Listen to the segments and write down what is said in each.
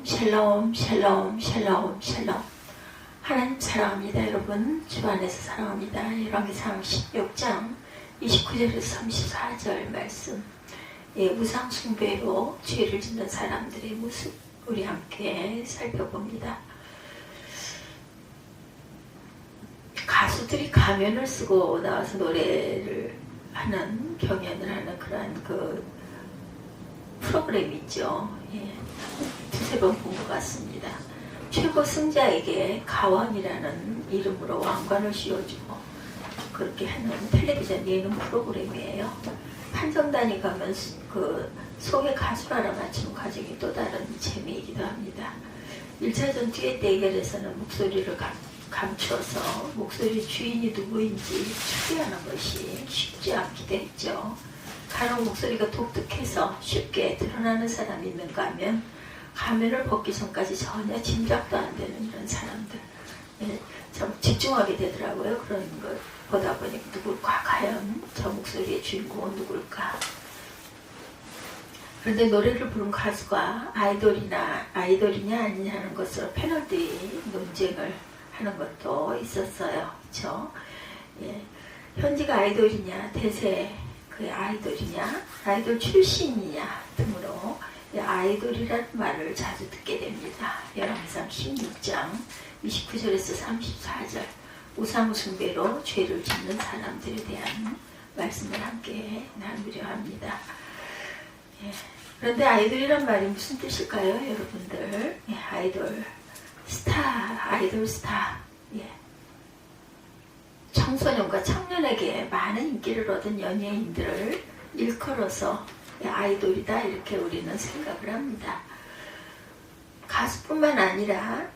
샬롬 샬롬 샬롬 샬롬. 하나님 사랑합니다. 여러분 주 안에서 사랑합니다. 열왕기상 16장 29절에서 34절 말씀. 우상 숭배로 죄를 짓는 사람들의 모습 우리 함께 살펴봅니다. 가수들이 가면을 쓰고 나와서 노래를 하는, 경연을 하는 그러한 그 프로그램이 있죠. 두세 번 본 것 같습니다. 최고 승자에게 가왕이라는 이름으로 왕관을 씌워주고 그렇게 하는 텔레비전 예능 프로그램이에요. 판정단이 가면 그 소개 가수를 알아맞히는 과정이 또 다른 재미이기도 합니다. 1차전 듀엣 대결에서는 목소리를 감추어서 목소리 주인이 누구인지 추리하는 것이 쉽지 않기도 했죠. 간혹 목소리가 독특해서 쉽게 드러나는 사람이 있는가 하면 가면을 벗기 전까지 전혀 짐작도 안 되는 이런 사람들. 참 집중하게 되더라고요. 그런 걸 보다 보니 누굴까? 과연 저 목소리의 주인공은 누굴까? 그런데 노래를 부른 가수가 아이돌이냐 아니냐 하는 것으로 패널들이 논쟁을 하는 것도 있었어요. 그렇죠? 현지가 아이돌이냐, 대세 그 아이돌이냐, 아이돌 출신이냐 등으로 아이돌이라는 말을 자주 듣게 됩니다. 열왕기상 16장 29절에서 34절 우상 숭배로 죄를 짓는 사람들에 대한 말씀을 함께 나누려 합니다. 그런데 아이돌이란 말이 무슨 뜻일까요, 여러분들? 아이돌 스타, 아이돌 스타. 청소년과 청년에게 많은 인기를 얻은 연예인들을 일컬어서 아이돌이다 이렇게 우리는 생각을 합니다. 가수뿐만 아니라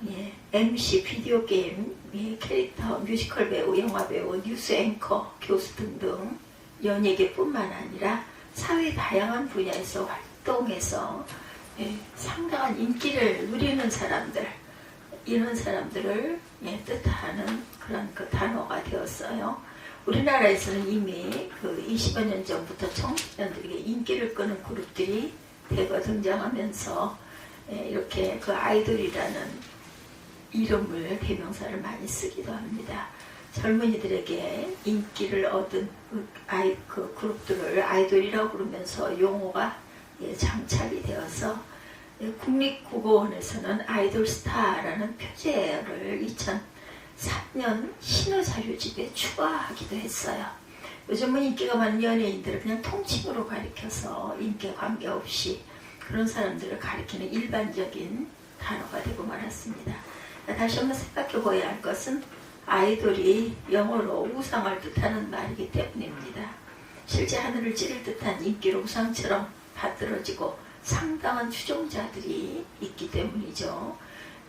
MC, 비디오 게임, 캐릭터, 뮤지컬 배우, 영화 배우, 뉴스 앵커, 교수 등등 연예계뿐만 아니라 사회 다양한 분야에서 활동해서 상당한 인기를 누리는 사람들, 이런 사람들을 뜻하는 그런 그 단어가 되었어요. 우리나라에서는 이미 그 20여 년 전부터 청소년들에게 인기를 끄는 그룹들이 대거 등장하면서 이렇게 그 아이돌이라는 이름을, 대명사를 많이 쓰기도 합니다. 젊은이들에게 인기를 얻은 그 그룹들을 아이돌이라고 부르면서 용어가 장착이 되어서 국립국어원에서는 아이돌 스타라는 표제어를 2003년 신호자료집에 추가하기도 했어요. 요즘은 인기가 많은 연예인들을 그냥 통칭으로 가리켜서 인기에 관계없이 그런 사람들을 가리키는 일반적인 단어가 되고 말았습니다. 다시 한번 생각해 보아야 할 것은 아이돌이 영어로 우상을 뜻하는 말이기 때문입니다. 실제 하늘을 찌를 듯한 인기로 우상처럼 받들어지고 상당한 추종자들이 있기 때문이죠.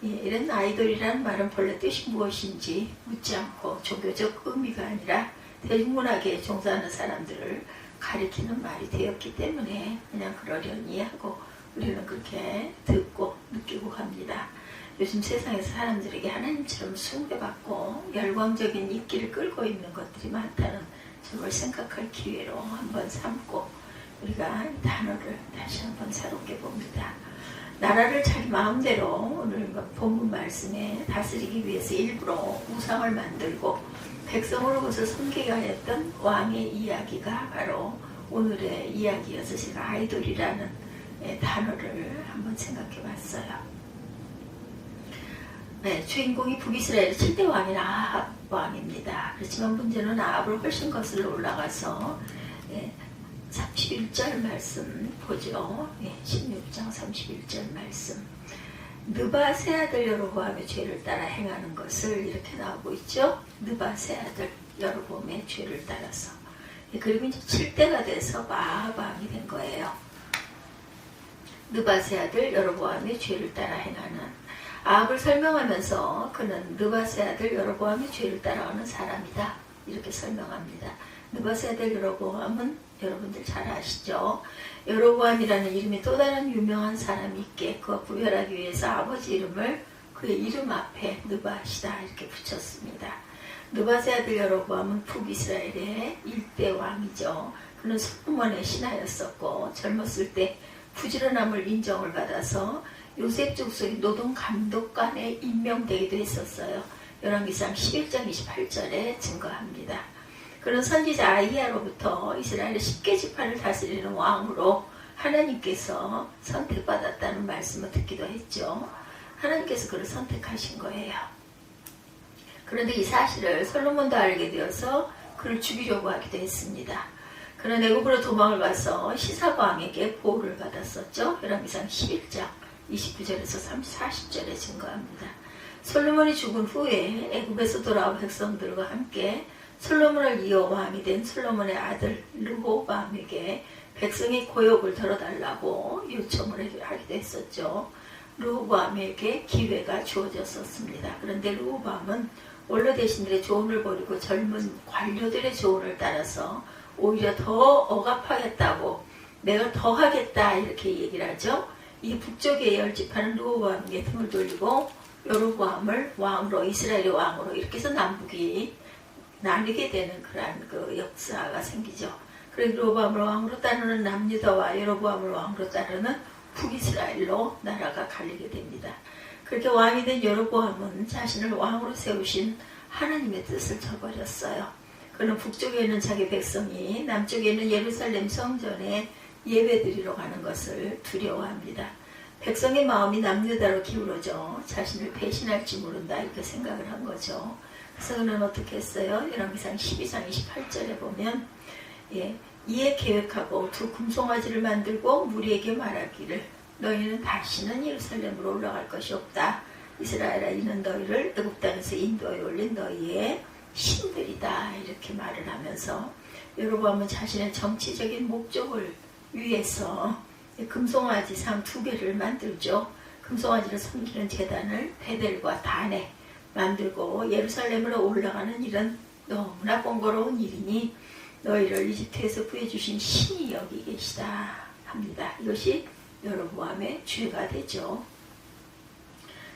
이런 아이돌이라는 말은 본래 뜻이 무엇인지 묻지 않고 종교적 의미가 아니라 대중문화계에 종사하는 사람들을 가리키는 말이 되었기 때문에 그냥 그러려니 하고 우리는 그렇게 듣고 느끼고 갑니다. 요즘 세상에서 사람들에게 하나님처럼 숭배받고 열광적인 인기를 끌고 있는 것들이 많다는 점을 생각할 기회로 한번 삼고 우리가 이 단어를 다시 한번 새롭게 봅니다. 나라를 자기 마음대로 오늘 본문 말씀에 다스리기 위해서 일부러 우상을 만들고 백성으로부터 섬기게 하였던 왕의 이야기가 바로 오늘의 이야기여서 제가 아이돌이라는 단어를 한번 생각해 봤어요. 주인공이 북이스라엘의 7대 왕인 아합 왕입니다. 그렇지만 문제는 아합을 훨씬 거슬러 올라가서 31절 말씀 보죠. 16장 31절 말씀. 느밧의 아들 여로보암의 죄를 따라 행하는 것을 이렇게 나오고 있죠. 느밧의 아들 여로보암의 죄를 따라서. 그리고 이제 7대가 돼서 아합 왕이 된 거예요. 느밧의 아들 여로보암의 죄를 따라 행하는 아합을 설명하면서 그는 느밧의 아들 여로보암의 죄를 따라하는 사람이다 이렇게 설명합니다. 느밧의 아들 여로보암은 여러분들 잘 아시죠? 여로보암이라는 이름이 또 다른 유명한 사람이 있게 그와 구별하기 위해서 아버지 이름을 그의 이름 앞에 느밧이다 이렇게 붙였습니다. 느밧의 아들 여로보암은 북이스라엘의 1대 왕이죠. 그는 솔로몬의 신하였었고 젊었을 때 부지런함을 인정을 받아서 요셉 족속의 노동감독관에 임명되기도 했었어요. 열왕기상 11장 28절에 증거합니다. 그런 선지자 아이야로부터 이스라엘의 10개 지파를 다스리는 왕으로 하나님께서 선택받았다는 말씀을 듣기도 했죠. 하나님께서 그를 선택하신 거예요. 그런데 이 사실을 솔로몬도 알게 되어서 그를 죽이려고 하기도 했습니다. 그는 애굽으로 도망을 가서 시사가 왕에게 보호를 받았었죠. 열왕기상 11장 29절에서 40절에 증거합니다. 솔로몬이 죽은 후에 애굽에서 돌아온 백성들과 함께 솔로몬을 이어 왕이 된 솔로몬의 아들 르호보암에게 백성의 고역을 덜어달라고 요청을 하기도 했었죠. 르호보암에게 기회가 주어졌었습니다. 그런데 르호보암은 원로 대신들의 조언을 버리고 젊은 관료들의 조언을 따라서 오히려 더 억압하겠다고, 내가 더 하겠다 이렇게 얘기를 하죠. 이 북쪽의 열지파는 르호보암에게 등을 돌리고 여로보암을 왕으로, 이스라엘의 왕으로 이렇게 해서 남북이 나뉘게 되는 그러한 그 역사가 생기죠. 그리고 여로보암을 왕으로 따르는 남유다와 여로보암을 왕으로 따르는 북이스라엘로 나라가 갈리게 됩니다. 그렇게 왕이 된 여로보암은 자신을 왕으로 세우신 하나님의 뜻을 저버렸어요. 그는 북쪽에 있는 자기 백성이 남쪽에 있는 예루살렘 성전에 예배드리러 가는 것을 두려워합니다. 백성의 마음이 남유다로 기울어져 자신을 배신할지 모른다 이렇게 생각을 한 거죠. 그래서 그는 어떻게 했어요? 열왕기상 12장 28절에 보면 이에 계획하고 두 금송아지를 만들고 무리에게 말하기를 너희는 다시는 예루살렘으로 올라갈 것이 없다. 이스라엘아, 이는 너희를 애굽 땅에서 인도에 올린 너희의 신들이다 이렇게 말을 하면서 여로보암은 자신의 정치적인 목적을 위해서 금송아지 상 2개를 만들죠. 금송아지를 섬기는 제단을 베델과 단에 만들고 예루살렘으로 올라가는 일은 너무나 번거로운 일이니 너희를 이집트에서 구해주신 신이 여기 계시다 합니다. 이것이 여로보암의 죄가 되죠.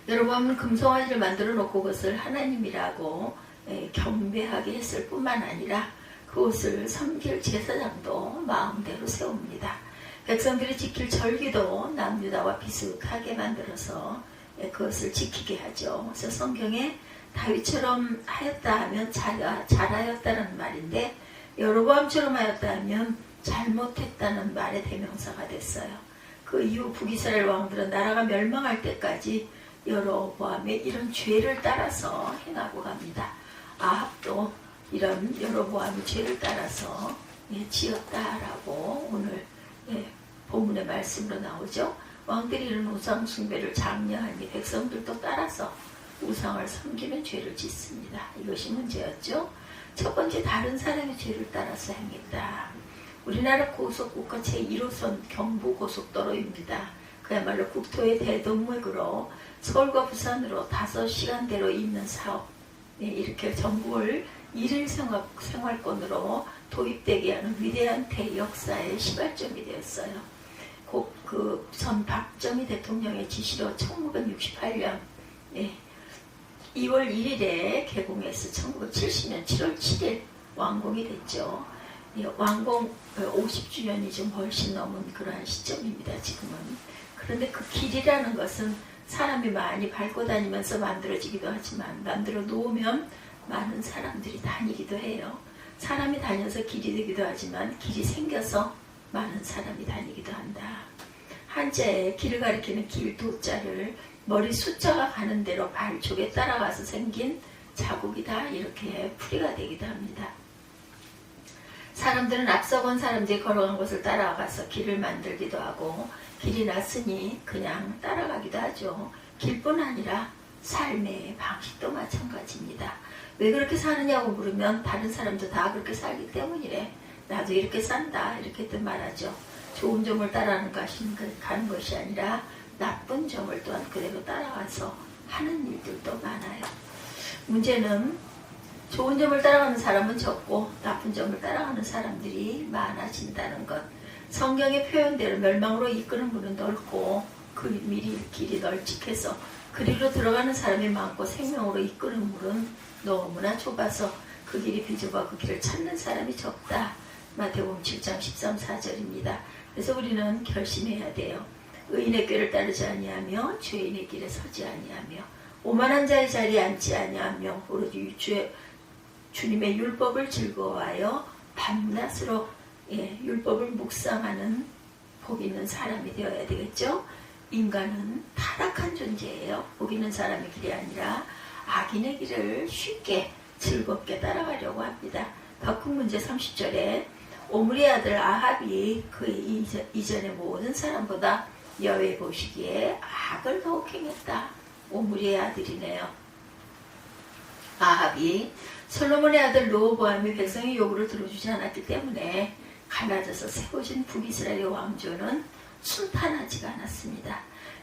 여로보암은 금송아지를 만들어 놓고 그것을 하나님이라고 경배하게 했을 뿐만 아니라 그것을 섬길 제사장도 마음대로 세웁니다. 백성들이 지킬 절기도 남유다와 비슷하게 만들어서 그것을 지키게 하죠. 그래서 성경에 다윗처럼 하였다 하면 잘하였다는 말인데 여로보암처럼 하였다 하면 잘못했다는 말의 대명사가 됐어요. 그 이후 북이스라엘 왕들은 나라가 멸망할 때까지 여로보암의 이런 죄를 따라서 행하고 갑니다. 아합도 이런 여로보암의 죄를 따라서 지었다라고 오늘 본문의 말씀으로 나오죠. 왕들이 이런 우상 숭배를 장려하니 백성들도 따라서 우상을 섬기는 죄를 짓습니다. 이것이 문제였죠. 첫 번째, 다른 사람의 죄를 따라서 행했다. 우리나라 고속국가 제1호선 경부고속도로입니다. 그야말로 국토의 대동맥으로 서울과 부산으로 5시간대로 잇는 사업, 이렇게 전국을 1일 생활권으로 도입되게 하는 위대한 대역사의 시발점이 되었어요. 그 전 박정희 대통령의 지시로 1968년 2월 1일에 개공해서 1970년 7월 7일 완공이 됐죠. 완공 50주년이 좀 훨씬 넘은 그러한 시점입니다. 지금은. 그런데 그 길이라는 것은 사람이 많이 밟고 다니면서 만들어지기도 하지만 만들어 놓으면 많은 사람들이 다니기도 해요. 사람이 다녀서 길이 되기도 하지만 길이 생겨서 많은 사람이 다니기도 한다. 한자에 길을 가리키는 길 도자를 머리 숫자가 가는 대로 발족에 따라가서 생긴 자국이다 이렇게 풀이가 되기도 합니다. 사람들은 앞서건 사람들이 걸어간 곳을 따라가서 길을 만들기도 하고 길이 났으니 그냥 따라가기도 하죠. 길뿐 아니라 삶의 방식도 마찬가지입니다. 왜 그렇게 사느냐고 물으면 다른 사람도 다 그렇게 살기 때문이래. 나도 이렇게 산다 이렇게 말하죠. 좋은 점을 따라가는 것이 아니라 나쁜 점을 또한 그대로 따라가서 하는 일들도 많아요. 문제는 좋은 점을 따라가는 사람은 적고 나쁜 점을 따라가는 사람들이 많아진다는 것. 성경의 표현대로 멸망으로 이끄는 문은 넓고 그 길이 널찍해서 그리로 들어가는 사람이 많고 생명으로 이끄는 문은 너무나 좁아서 그 길이 비좁아 그 길을 찾는 사람이 적다. 마태복음 7장 13, 14절입니다. 그래서 우리는 결심해야 돼요. 의인의 꾀를 따르지 아니하며 죄인의 길에 서지 아니하며 오만한 자의 자리에 앉지 아니하며 오로지 주님의 율법을 즐거워하여 밤낮으로 율법을 묵상하는 복 있는 사람이 되어야 되겠죠. 인간은 타락한 존재예요. 복 있는 사람의 길이 아니라 악인의 길을 쉽게 즐겁게 따라가려고 합니다. 바꾼 문제 30절에 오므리의 아들 아합이 그 이전의 모든 사람보다 여호와 보시기에 악을 더욱 행했다. 오므리의 아들이네요. 아합이 솔로몬의 아들 르호보암이 백성의 요구를 들어주지 않았기 때문에 갈라져서 세워진 북이스라엘의 왕조는 순탄하지가 않았습니다.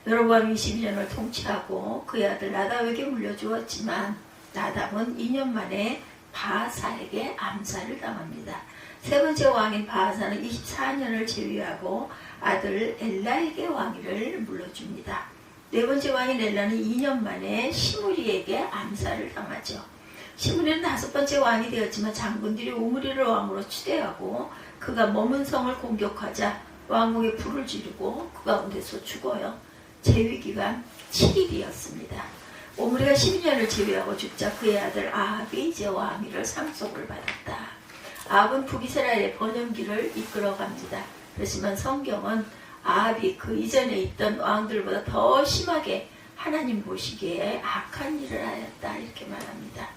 여로보암이 22년을 통치하고 그의 아들 나답에게 물려주었지만 나답은 2년 만에 바하사에게 암살을 당합니다. 세 번째 왕인 바하사는 24년을 제위하고 아들 엘라에게 왕위를 물려줍니다. 네 번째 왕인 엘라는 2년 만에 시므리에게 암살을 당하죠. 시므리는 다섯 번째 왕이 되었지만 장군들이 오므리를 왕으로 추대하고 그가 머문 성을 공격하자 왕궁에 불을 지르고 그 가운데서 죽어요. 제위기간 7일이었습니다. 오므리가 12년을 제위하고 죽자 그의 아들 아합이 이제 왕위를 상속을 받았다. 아합은 북이스라엘의 번영기를 이끌어갑니다. 그렇지만 성경은 아합이 그 이전에 있던 왕들보다 더 심하게 하나님 보시기에 악한 일을 하였다 이렇게 말합니다.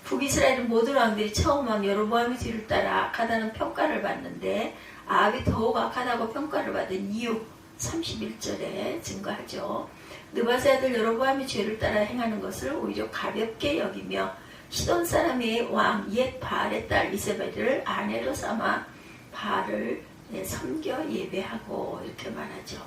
북이스라엘은 모든 왕들이 처음 왕 여로보암의 뒤를 따라 악하다는 평가를 받는데 아합이 더욱 악하다고 평가를 받은 이유 31절에 증거하죠. 느바세 아들 여로보암이 죄를 따라 행하는 것을 오히려 가볍게 여기며 시돈 사람의 왕 옛 바알의 딸 이세벨을 아내로 삼아 바알을 섬겨 예배하고 이렇게 말하죠.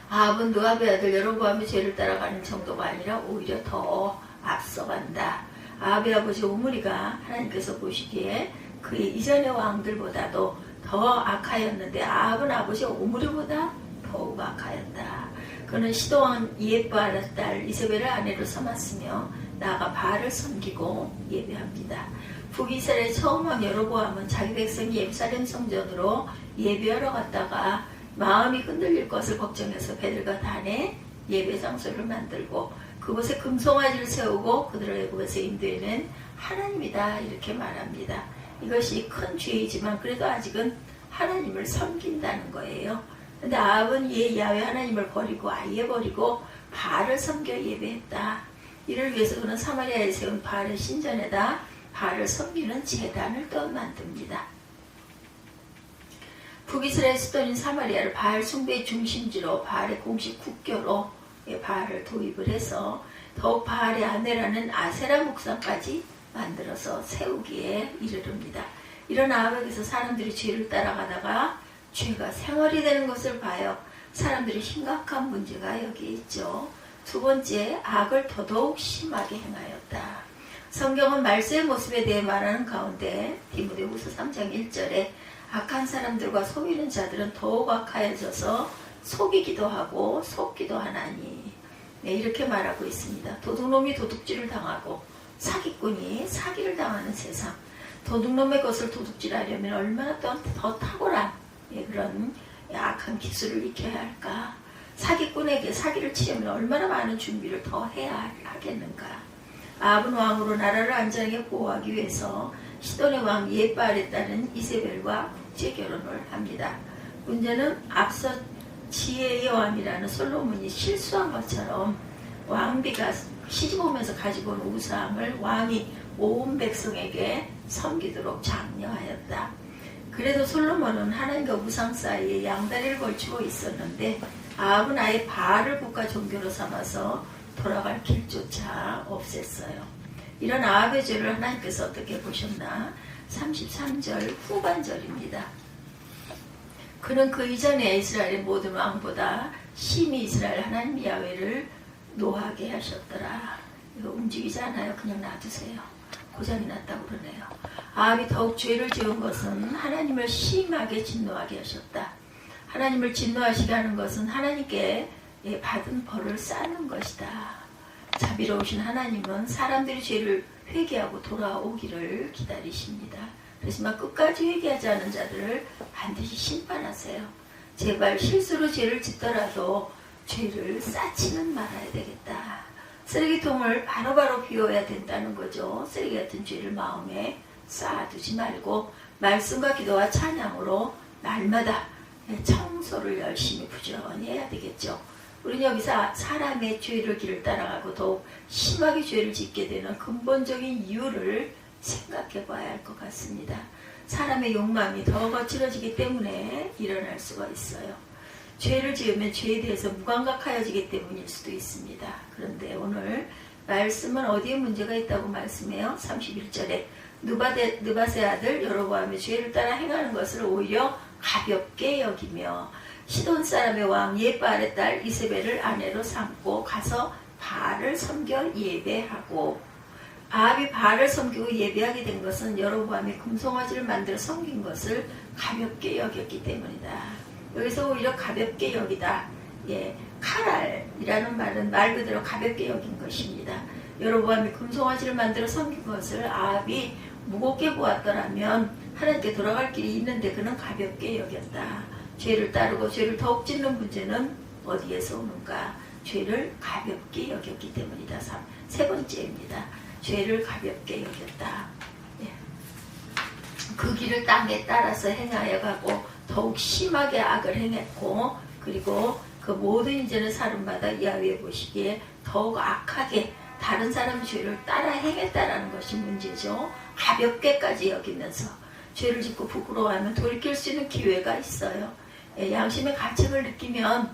아합은 느압의 아들 여로보암의 죄를 따라가는 정도가 아니라 오히려 더 앞서간다. 아합의 아버지 오므리가 하나님께서 보시기에 그의 이전의 왕들보다도 더 악하였는데 아합은 아버지 오므리보다 더욱 악하였다. 그는 시도왕 이엣바알의 딸 이세벨을 아내로 삼았으며 나아가 바알을 섬기고 예배합니다. 북이스라엘 처음 왕 여로보암은 자기 백성이 예루살렘 성전으로 예배하러 갔다가 마음이 흔들릴 것을 걱정해서 베들과 단에 예배 장소를 만들고 그곳에 금송아지를 세우고 그들을 애굽에서 인도해낸 하나님이다 이렇게 말합니다. 이것이 큰 죄이지만 그래도 아직은 하나님을 섬긴다는 거예요. 근데 아합은 야훼 하나님을 버리고 아예 버리고 바알을 섬겨 예배했다. 이를 위해서 그는 사마리아에 세운 바알의 신전에다 바알을 섬기는 제단을 또 만듭니다. 북이스라엘 수도인 사마리아를 바알 숭배의 중심지로 바알의 공식 국교로 바알을 도입을 해서 더욱 바알의 아내라는 아세라 목상까지 만들어서 세우기에 이르릅니다. 이런 아합에게서 사람들이 죄를 따라가다가 죄가 생활이 되는 것을 봐요. 사람들이 심각한 문제가 여기 있죠. 두 번째, 악을 더더욱 심하게 행하였다. 성경은 말세의 모습에 대해 말하는 가운데 디모데후서 3장 1절에 악한 사람들과 속이는 자들은 더욱 악하여져서 속이기도 하고 속기도 하나니 이렇게 말하고 있습니다. 도둑놈이 도둑질을 당하고 사기꾼이 사기를 당하는 세상. 도둑놈의 것을 도둑질하려면 얼마나 더 탁월한 그런 악한 기술을 익혀야 할까. 사기꾼에게 사기를 치려면 얼마나 많은 준비를 더 해야 하겠는가. 아합은 왕으로 나라를 안전하게 보호하기 위해서 시돈의 왕 이엣바알에 따른 이세벨과 국제 결혼을 합니다. 문제는 앞서 지혜의 왕이라는 솔로몬이 실수한 것처럼 왕비가 시집 오면서 가지고 온 우상을 왕이 온 백성에게 섬기도록 장려하였다. 그래도 솔로몬은 하나님과 우상 사이에 양다리를 걸치고 있었는데 아합은 아예 바알을 국가 종교로 삼아서 돌아갈 길조차 없앴어요. 이런 아합의 죄를 하나님께서 어떻게 보셨나? 33절 후반절입니다. 그는 그 이전에 이스라엘의 모든 왕보다 심히 이스라엘 하나님 야훼를 노하게 하셨더라. 이거 움직이지 않아요. 그냥 놔두세요. 고장이 났다고 그러네요. 아합이 더욱 죄를 지은 것은 하나님을 심하게 진노하게 하셨다. 하나님을 진노하시게 하는 것은 하나님께 받은 벌을 쌓는 것이다. 자비로우신 하나님은 사람들이 죄를 회개하고 돌아오기를 기다리십니다. 그렇지만 끝까지 회개하지 않은 자들을 반드시 심판하세요. 제발 실수로 죄를 짓더라도 죄를 쌓지는 말아야 되겠다. 쓰레기통을 바로바로 비워야 된다는 거죠. 쓰레기 같은 죄를 마음에 쌓아두지 말고 말씀과 기도와 찬양으로 날마다 청소를 열심히 부지런히 해야 되겠죠. 우리는 여기서 사람의 죄를 길을 따라가고 더욱 심하게 죄를 짓게 되는 근본적인 이유를 생각해 봐야 할 것 같습니다. 사람의 욕망이 더 거칠어지기 때문에 일어날 수가 있어요. 죄를 지으면 죄에 대해서 무감각하여지기 때문일 수도 있습니다. 그런데 오늘 말씀은 어디에 문제가 있다고 말씀해요? 31절에 느밧의 아들 여로보암의 죄를 따라 행하는 것을 오히려 가볍게 여기며 시돈 사람의 왕 옙바알의 딸 이세벨을 아내로 삼고 가서 바알을 섬겨 예배하고, 아합이 바알을 섬기고 예배하게 된 것은 여로보암이 금송아지를 만들어 섬긴 것을 가볍게 여겼기 때문이다. 여기서 오히려 가볍게 여기다. 카랄이라는 말은 말 그대로 가볍게 여긴 것입니다. 여로보암이 금송아지를 만들어 섬긴 것을 아합이 무겁게 보았더라면 하나님께 돌아갈 길이 있는데 그는 가볍게 여겼다. 죄를 따르고 죄를 더욱 짓는 문제는 어디에서 오는가? 죄를 가볍게 여겼기 때문이다. 세 번째입니다. 죄를 가볍게 여겼다. 그 길을 땅에 따라서 행하여 가고 더욱 심하게 악을 행했고, 그리고 그 모든 인자는 사람마다 야훼 보시기에 더욱 악하게 다른 사람의 죄를 따라 행했다라는 것이 문제죠. 가볍게까지 여기면서 죄를 짓고 부끄러워하면 돌이킬 수 있는 기회가 있어요. 양심의 가책을 느끼면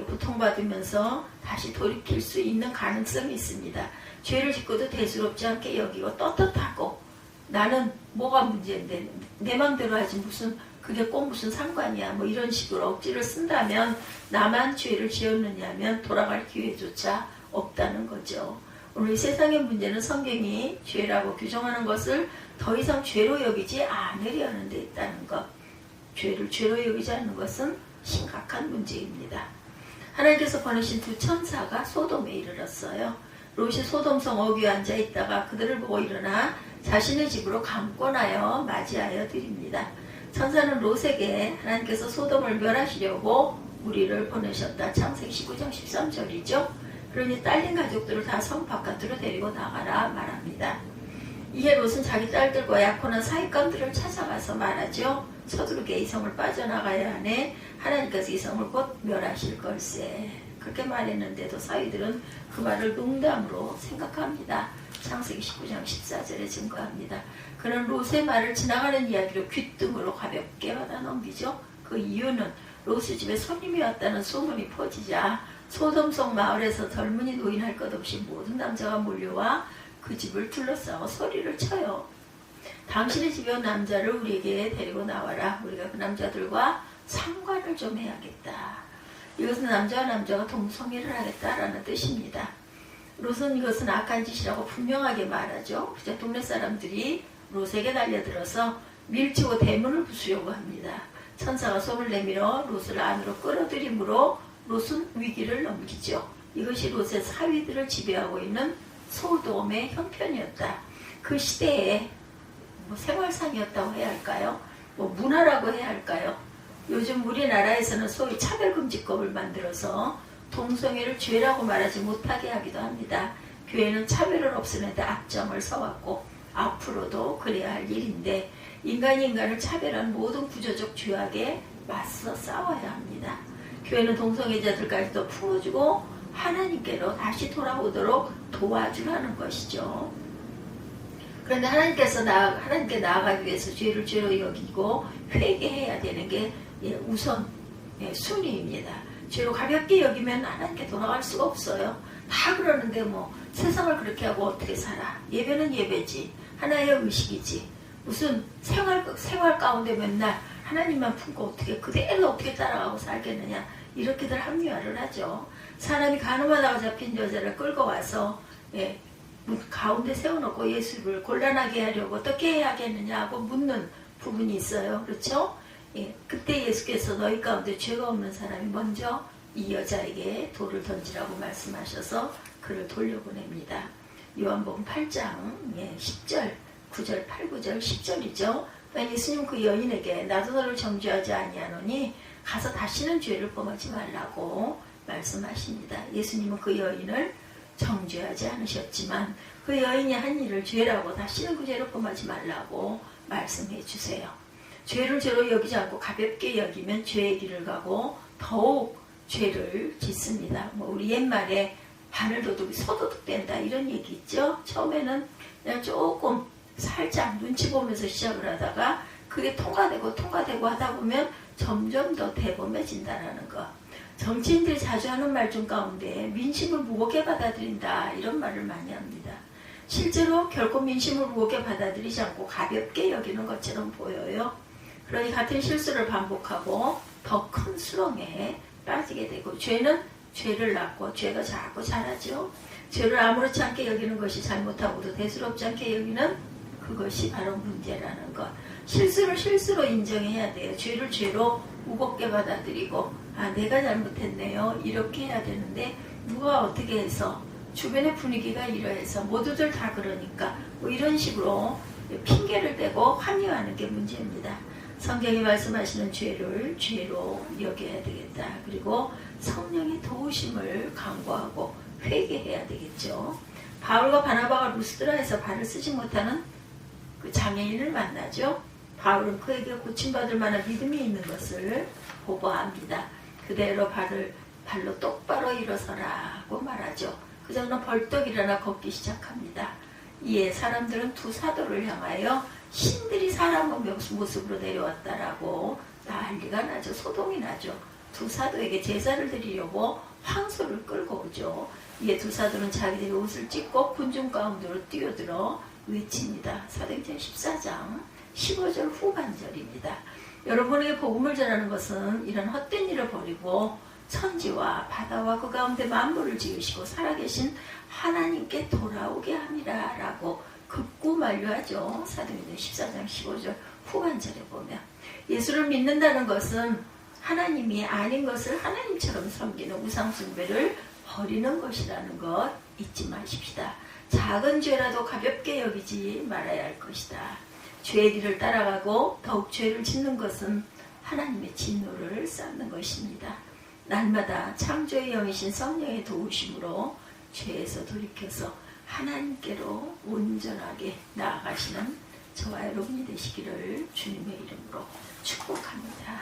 고통받으면서 다시 돌이킬 수 있는 가능성이 있습니다. 죄를 짓고도 대수롭지 않게 여기고 떳떳하고 나는 뭐가 문제인데 내 맘대로 하지 무슨 그게 꼭 무슨 상관이야 뭐 이런 식으로 억지를 쓴다면 나만 죄를 지었느냐면 돌아갈 기회조차 없다는 거죠. 오늘 이 세상의 문제는 성경이 죄라고 규정하는 것을 더 이상 죄로 여기지 않으려는 데 있다는 것. 죄를 죄로 여기지 않는 것은 심각한 문제입니다. 하나님께서 보내신 두 천사가 소돔에 이르렀어요. 롯이 소돔성 어귀에 앉아 있다가 그들을 보고 일어나 자신의 집으로 강권하여 맞이하여 드립니다. 천사는 롯에게 하나님께서 소돔을 멸하시려고 무리를 보내셨다. 창세기 19장 13절이죠. 그러니 딸린 가족들을 다 성 바깥으로 데리고 나가라 말합니다. 이에 롯은 자기 딸들과 약혼한 사익감들을 찾아가서 말하죠. 서두르게 이 성을 빠져나가야 하네. 하나님께서 이 성을 곧 멸하실 걸세. 그렇게 말했는데도 사위들은 그 말을 농담으로 생각합니다. 창세기 19장 14절에 증거합니다. 그는 롯의 말을 지나가는 이야기로 귓등으로 가볍게 받아 넘기죠. 그 이유는 롯의 집에 손님이 왔다는 소문이 퍼지자 소돔성 마을에서 젊은이 노인할 것 없이 모든 남자가 몰려와 그 집을 둘러싸고 소리를 쳐요. 당신의 집에 온 남자를 우리에게 데리고 나와라. 우리가 그 남자들과 상관을 좀 해야겠다. 이것은 남자와 남자가 동성애를 하겠다라는 뜻입니다. 롯은 이것은 악한 짓이라고 분명하게 말하죠. 그저 동네 사람들이 롯에게 달려들어서 밀치고 대문을 부수려고 합니다. 천사가 손을 내밀어 롯을 안으로 끌어들이므로 롯은 위기를 넘기죠. 이것이 롯의 사위들을 지배하고 있는 소돔의 형편이었다. 그 시대에 생활상이었다고 해야 할까요? 문화라고 해야 할까요? 요즘 우리나라에서는 소위 차별금지법을 만들어서 동성애를 죄라고 말하지 못하게 하기도 합니다. 교회는 차별을 없애는 데 앞장을 서왔고 앞으로도 그래야 할 일인데 인간이 인간을 차별한 모든 구조적 죄악에 맞서 싸워야 합니다. 교회는 동성애자들까지도 품어주고 하나님께로 다시 돌아오도록 도와주라는 것이죠. 그런데 하나님께 나아가기 위해서 죄를 죄로 여기고 회개해야 되는 게 우선 순위입니다. 죄로 가볍게 여기면 하나님께 돌아갈 수가 없어요. 다 그러는데 세상을 그렇게 하고 어떻게 살아? 예배는 예배지. 하나의 의식이지. 무슨 생활 가운데 맨날 하나님만 품고 어떻게 그대로 어떻게 따라가고 살겠느냐. 이렇게들 합리화를 하죠. 사람이 가늠하다가 잡힌 여자를 끌고 와서 가운데 세워놓고 예수를 곤란하게 하려고 어떻게 해야겠느냐고 묻는 부분이 있어요. 그렇죠? 그때 예수께서 너희 가운데 죄가 없는 사람이 먼저 이 여자에게 돌을 던지라고 말씀하셔서 그를 돌려보냅니다. 요한복음 8장 10절, 9절, 8, 9절, 10절이죠. 예수님 그 여인에게 나도 너를 정죄하지 아니하노니 가서 다시는 죄를 범하지 말라고 말씀하십니다. 예수님은 그 여인을 정죄하지 않으셨지만 그 여인이 한 일을 죄라고 다시는 그 죄를 범하지 말라고 말씀해 주세요. 죄를 죄로 여기지 않고 가볍게 여기면 죄의 길을 가고 더욱 죄를 짓습니다. 우리 옛말에 바늘도둑이 소도둑 된다 이런 얘기 있죠. 처음에는 그냥 조금 살짝 눈치 보면서 시작을 하다가 그게 통과되고 하다 보면 점점 더 대범해진다는 거. 정치인들이 자주 하는 말 중 가운데 민심을 무겁게 받아들인다 이런 말을 많이 합니다. 실제로 결코 민심을 무겁게 받아들이지 않고 가볍게 여기는 것처럼 보여요. 그러니 같은 실수를 반복하고 더 큰 수렁에 빠지게 되고 죄는 죄를 낳고 죄가 자꾸 자라죠. 죄를 아무렇지 않게 여기는 것이 잘못하고도 대수롭지 않게 여기는 그것이 바로 문제라는 것. 실수를 실수로 인정해야 돼요. 죄를 죄로 무겁게 받아들이고 내가 잘못했네요 이렇게 해야 되는데 누가 어떻게 해서 주변의 분위기가 이러해서 모두들 다 그러니까 이런 식으로 핑계를 대고 합리화하는 게 문제입니다. 성경이 말씀하시는 죄를 죄로 여겨야 되겠다. 그리고 성령의 도우심을 간구하고 회개해야 되겠죠. 바울과 바나바가 루스드라에서 발을 쓰지 못하는 그 장애인을 만나죠. 바울은 그에게 고침받을 만한 믿음이 있는 것을 보고합니다. 그대로 발로 똑바로 일어서라고 말하죠. 그 정도 벌떡 일어나 걷기 시작합니다. 이에 사람들은 두 사도를 향하여 신들이 사람의 모습으로 내려왔다라고 난리가 나죠. 소동이 나죠. 두 사도에게 제사를 드리려고 황소를 끌고 오죠. 이에 두 사도는 자기들이 옷을 찢고 군중 가운데로 뛰어들어 외칩니다. 사도행전 14장 15절 후반절입니다. 여러분에게 복음을 전하는 것은 이런 헛된 일을 버리고 천지와 바다와 그 가운데 만물을 지으시고 살아계신 하나님께 돌아오게 함이라 라고 급구 만류하죠. 사도행전 14장 15절 후반절에 보면 예수를 믿는다는 것은 하나님이 아닌 것을 하나님처럼 섬기는 우상숭배를 버리는 것이라는 것 잊지 마십시다. 작은 죄라도 가볍게 여기지 말아야 할 것이다. 죄의 길을 따라가고 더욱 죄를 짓는 것은 하나님의 진노를 쌓는 것입니다. 날마다 창조의 영이신 성령의 도우심으로 죄에서 돌이켜서 하나님께로 온전하게 나아가시는 저와 여러분이 되시기를 주님의 이름으로 축복합니다.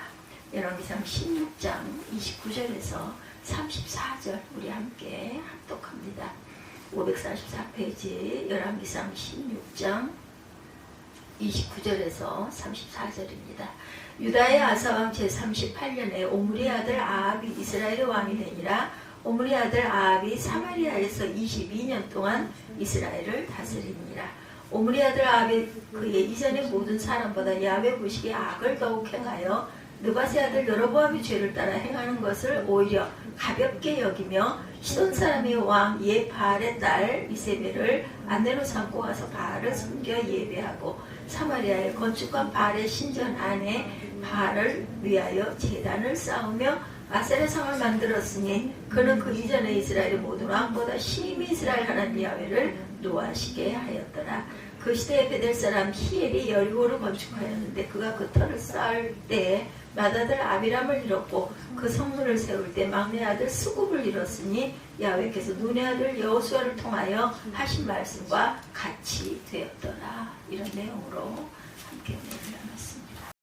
열왕기상 16장 29절에서 34절 우리 함께 합독합니다. 544페이지 열왕기상 16장 29절에서 34절입니다. 유다의 아사왕 제38년에 오므리 아들 아합이 이스라엘의 왕이 되니라. 오므리 아들 아합이 사마리아에서 22년 동안 이스라엘을 다스리니라. 오므리 아들 아합이 그의 이전의 모든 사람보다 야훼 보시기에 악을 더욱 행하여 느바세 아들 여로보암의 죄를 따라 행하는 것을 오히려 가볍게 여기며 시돈 사람의 왕 예바알의 딸 이세벨을 아내로 삼고 와서 바알을 섬겨 예배하고 사마리아의 건축한 바알의 신전 안에 바알을 위하여 제단을 쌓으며 아세라 상을 만들었으니 그는 그 이전에 이스라엘의 모든 왕보다 심히 이스라엘 하나님 야훼를 노하시게 하였더라. 그 시대에 베델 사람 히엘이 여리고를 건축하였는데 그가 그 터를 쌓을 때에 맏아들 아비람을 잃었고 그 성문을 세울 때 막내 아들 스굽을 잃었으니 야훼께서 눈의 아들 여호수아를 통하여 하신 말씀과 같이 되었더라. 이런 내용으로 함께 봅니다.